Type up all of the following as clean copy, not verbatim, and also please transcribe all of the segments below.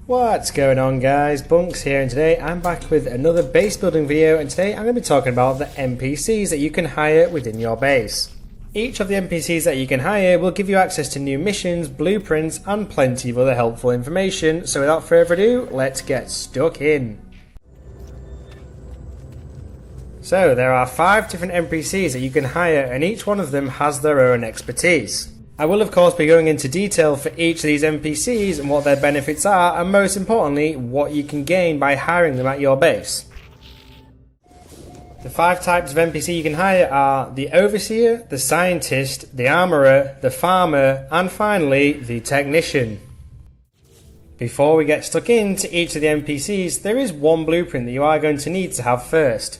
What's going on guys, Bunks here, and today I'm back with another base building video, and today I'm going to be talking about the NPCs that you can hire within your base. Each of the NPCs that you can hire will give you access to new missions, blueprints and plenty of other helpful information, so without further ado, let's get stuck in. So there are 5 different NPCs that you can hire, and each one of them has their own expertise. I will of course be going into detail for each of these NPCs and what their benefits are, and most importantly what you can gain by hiring them at your base. The 5 types of NPC you can hire are the Overseer, the Scientist, the Armourer, the Farmer and finally the Technician. Before we get stuck into each of the NPCs, there is one blueprint that you are going to need to have first.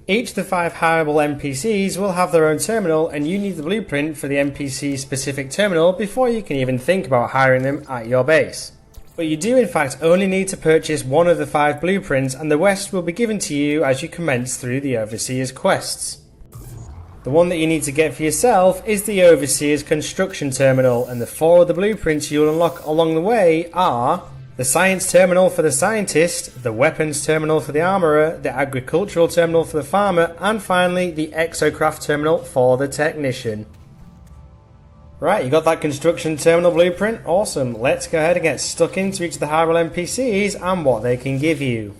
Each of the 5 hireable NPCs will have their own terminal, and you need the blueprint for the NPC specific terminal before you can even think about hiring them at your base. But you do in fact only need to purchase one of the 5 blueprints, and the rest will be given to you as you commence through the Overseer's quests. The one that you need to get for yourself is the Overseer's construction terminal, and the 4 other blueprints you'll unlock along the way are the Science Terminal for the Scientist, the Weapons Terminal for the Armourer, the Agricultural Terminal for the Farmer, and finally the Exocraft Terminal for the Technician. Right, you got that construction terminal blueprint? Awesome, let's go ahead and get stuck into each of the hireable NPCs and what they can give you.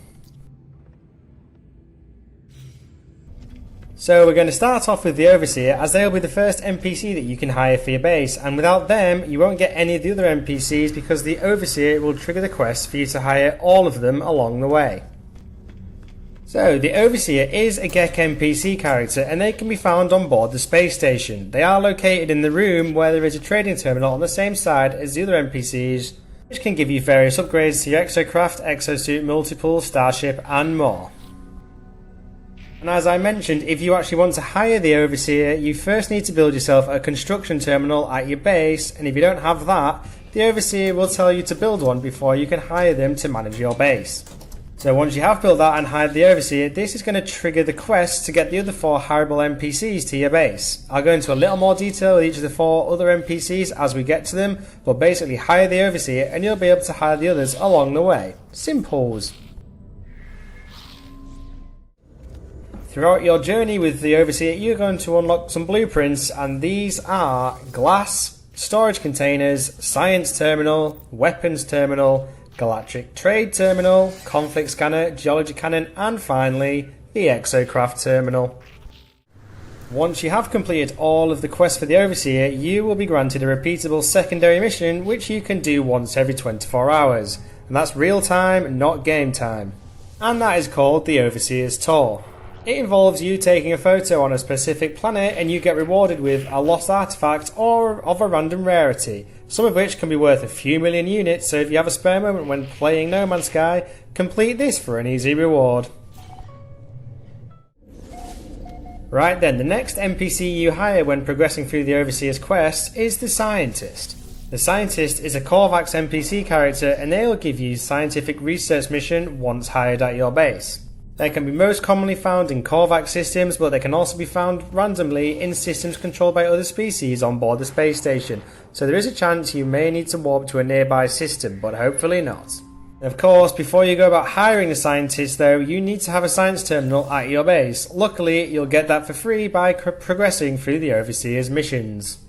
So we're going to start off with the Overseer, as they'll be the first NPC that you can hire for your base, and without them you won't get any of the other NPCs because the Overseer will trigger the quest for you to hire all of them along the way. So the Overseer is a GEC NPC character, and they can be found on board the space station. They are located in the room where there is a trading terminal on the same side as the other NPCs, which can give you various upgrades to your Exocraft, Exosuit, Multiple, Starship and more. And as I mentioned, if you actually want to hire the Overseer, you first need to build yourself a construction terminal at your base, and if you don't have that, the Overseer will tell you to build one before you can hire them to manage your base. So once you have built that and hired the Overseer, this is going to trigger the quest to get the other 4 hireable NPCs to your base. I'll go into a little more detail with each of the 4 other NPCs as we get to them, but basically hire the Overseer and you'll be able to hire the others along the way. Simples. Throughout your journey with the Overseer, you're going to unlock some blueprints, and these are Glass, Storage Containers, Science Terminal, Weapons Terminal, Galactic Trade Terminal, Conflict Scanner, Geology Cannon, and finally, the Exocraft Terminal. Once you have completed all of the quests for the Overseer, you will be granted a repeatable secondary mission which you can do once every 24 hours, and that's real time, not game time. And that is called the Overseer's Tour. It involves you taking a photo on a specific planet, and you get rewarded with a lost artifact or of a random rarity, some of which can be worth a few million units, so if you have a spare moment when playing No Man's Sky, complete this for an easy reward. Right then, the next NPC you hire when progressing through the Overseer's quest is the Scientist. The Scientist is a Korvax NPC character, and they'll give you scientific research mission once hired at your base. They can be most commonly found in Korvax systems, but they can also be found randomly in systems controlled by other species on board the space station, so there is a chance you may need to warp to a nearby system, but hopefully not. Of course, before you go about hiring a Scientist though, you need to have a science terminal at your base. Luckily, you'll get that for free by progressing through the Overseer's missions.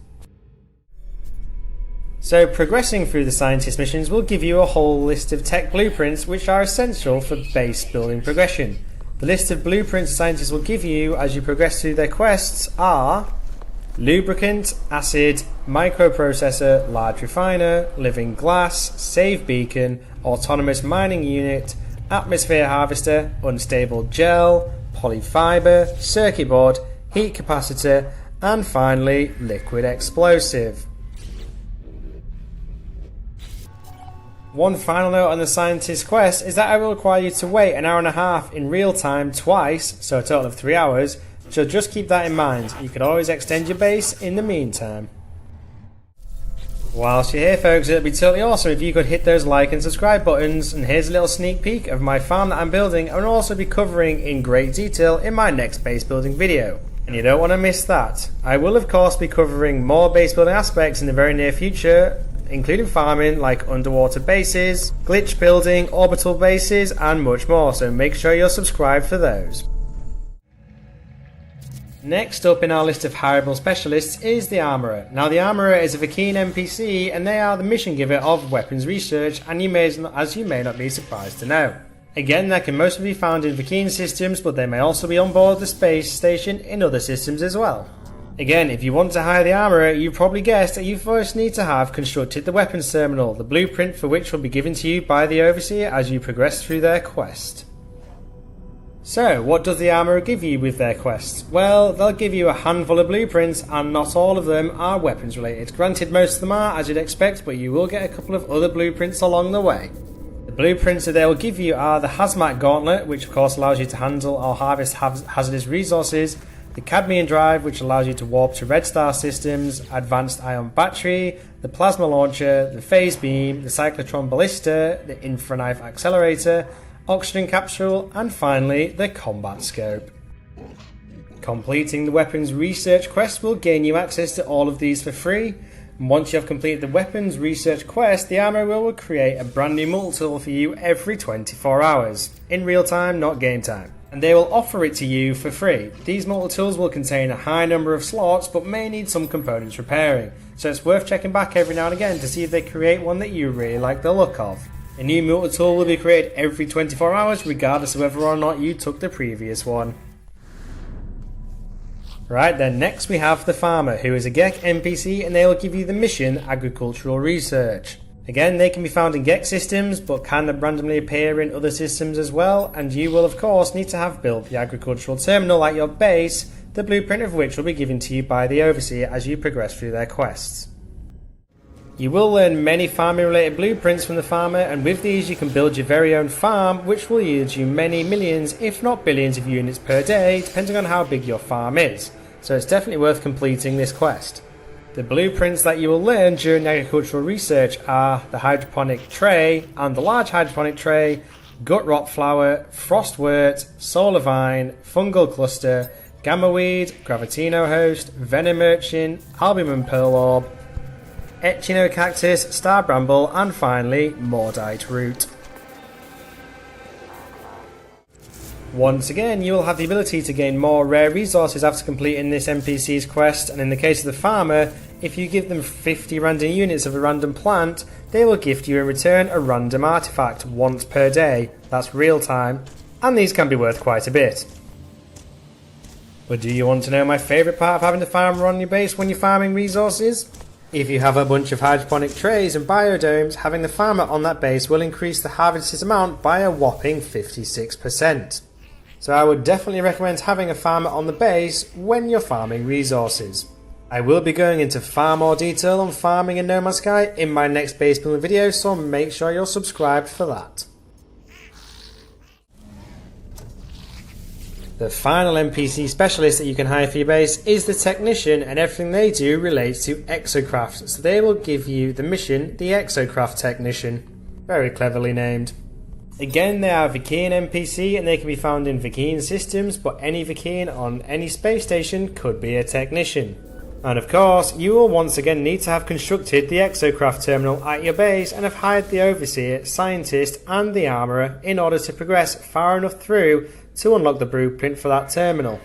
So progressing through the Scientist missions will give you a whole list of tech blueprints which are essential for base building progression. The list of blueprints the Scientists will give you as you progress through their quests are Lubricant, Acid, Microprocessor, Large Refiner, Living Glass, Save Beacon, Autonomous Mining Unit, Atmosphere Harvester, Unstable Gel, Polyfiber, Circuit Board, Heat Capacitor, and finally Liquid Explosive. One final note on the Scientist quest is that I will require you to wait an hour and a half in real time twice, so a total of 3 hours, so just keep that in mind. You can always extend your base in the meantime. Whilst you're here folks, it would be totally awesome if you could hit those like and subscribe buttons, and here's a little sneak peek of my farm that I'm building and will also be covering in great detail in my next base building video. And you don't want to miss that. I will of course be covering more base building aspects in the very near future, including farming like underwater bases, glitch building, orbital bases, and much more, so make sure you're subscribed for those. Next up in our list of hireable specialists is the Armourer. Now the Armourer is a Vy'keen NPC and they are the mission giver of weapons research, and you may not be surprised to know. Again, they can mostly be found in Vy'keen systems, but they may also be on board the space station in other systems as well. Again, if you want to hire the Armourer, you probably guessed that you first need to have constructed the weapons terminal, the blueprint for which will be given to you by the Overseer as you progress through their quest. So, what does the Armourer give you with their quests? Well, they'll give you a handful of blueprints, and not all of them are weapons related. Granted, most of them are, as you'd expect, but you will get a couple of other blueprints along the way. The blueprints that they will give you are the Hazmat Gauntlet, which of course allows you to handle or harvest hazardous resources, the Cadmium Drive, which allows you to warp to Red Star systems, Advanced Ion Battery, the Plasma Launcher, the Phase Beam, the Cyclotron Ballista, the Infraknife Accelerator, Oxygen Capsule, and finally the Combat Scope. Completing the weapons research quest will gain you access to all of these for free, and once you have completed the weapons research quest, the Armourer will create a brand new multi-tool for you every 24 hours, in real time, not game time, and they will offer it to you for free. These multi-tools will contain a high number of slots but may need some components repairing, so it's worth checking back every now and again to see if they create one that you really like the look of. A new multi-tool will be created every 24 hours regardless of whether or not you took the previous one. Right then, next we have the Farmer, who is a Gek NPC, and they will give you the mission Agricultural Research. Again, they can be found in Gek systems but can randomly appear in other systems as well, and you will of course need to have built the agricultural terminal at your base, the blueprint of which will be given to you by the Overseer as you progress through their quests. You will learn many farming related blueprints from the Farmer, and with these you can build your very own farm, which will yield you many millions if not billions of units per day, depending on how big your farm is, so it's definitely worth completing this quest. The blueprints that you will learn during the agricultural research are the hydroponic tray and the large hydroponic tray, gut rot flower, frost wort, solar vine, fungal cluster, gamma weed, gravitino host, venom urchin, albumin pearl orb, Echinocactus, star bramble, and finally Mordite root. Once again, you will have the ability to gain more rare resources after completing this NPC's quest, and in the case of the Farmer, if you give them 50 random units of a random plant, they will gift you in return a random artifact once per day. That's real time, and these can be worth quite a bit. But do you want to know my favourite part of having the Farmer on your base when you're farming resources? If you have a bunch of hydroponic trays and biodomes, having the Farmer on that base will increase the harvested amount by a whopping 56%. So I would definitely recommend having a Farmer on the base when you're farming resources. I will be going into far more detail on farming in No Man's Sky in my next base building video, so make sure you're subscribed for that. The final NPC specialist that you can hire for your base is the Technician, and everything they do relates to exocraft, so they will give you the mission, the Exocraft Technician. Very cleverly named. Again, they are a Vy'keen NPC and they can be found in Vy'keen systems, but any Vy'keen on any space station could be a Technician. And of course, you will once again need to have constructed the Exocraft terminal at your base and have hired the Overseer, Scientist and the Armourer in order to progress far enough through to unlock the blueprint for that terminal.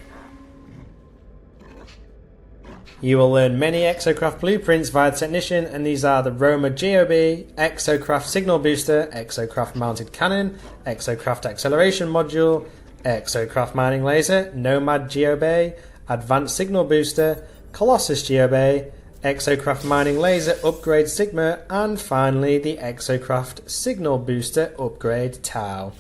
You will learn many Exocraft blueprints via the Technician, and these are the Roma GOB, Exocraft Signal Booster, Exocraft Mounted Cannon, Exocraft Acceleration Module, Exocraft Mining Laser, Nomad GOB, Advanced Signal Booster, Colossus GOB, Exocraft Mining Laser Upgrade Sigma, and finally the Exocraft Signal Booster Upgrade Tau.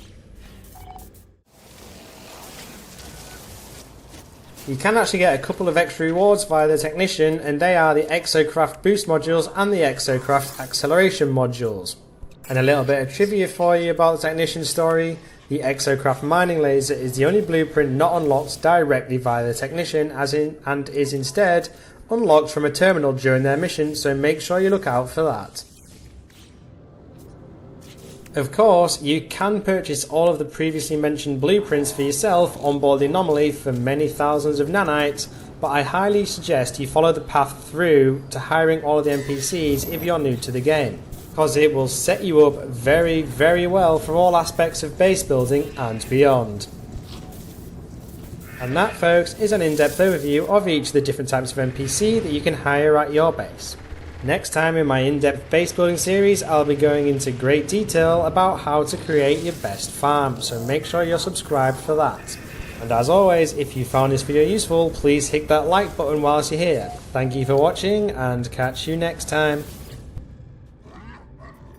You can actually get a couple of extra rewards via the Technician, and they are the Exocraft Boost modules and the Exocraft Acceleration modules. And a little bit of trivia for you about the Technician story: the Exocraft Mining Laser is the only blueprint not unlocked directly via the Technician, and is instead unlocked from a terminal during their mission, so make sure you look out for that. Of course, you can purchase all of the previously mentioned blueprints for yourself on board the Anomaly for many thousands of nanites but I highly suggest you follow the path through to hiring all of the NPCs if you're new to the game, because it will set you up very, very well for all aspects of base building and beyond. And that, folks, is an in-depth overview of each of the different types of NPC that you can hire at your base. Next time in my in-depth base building series, I'll be going into great detail about how to create your best farm, so make sure you're subscribed for that. And as always, if you found this video useful, please hit that like button whilst you're here. Thank you for watching, and catch you next time.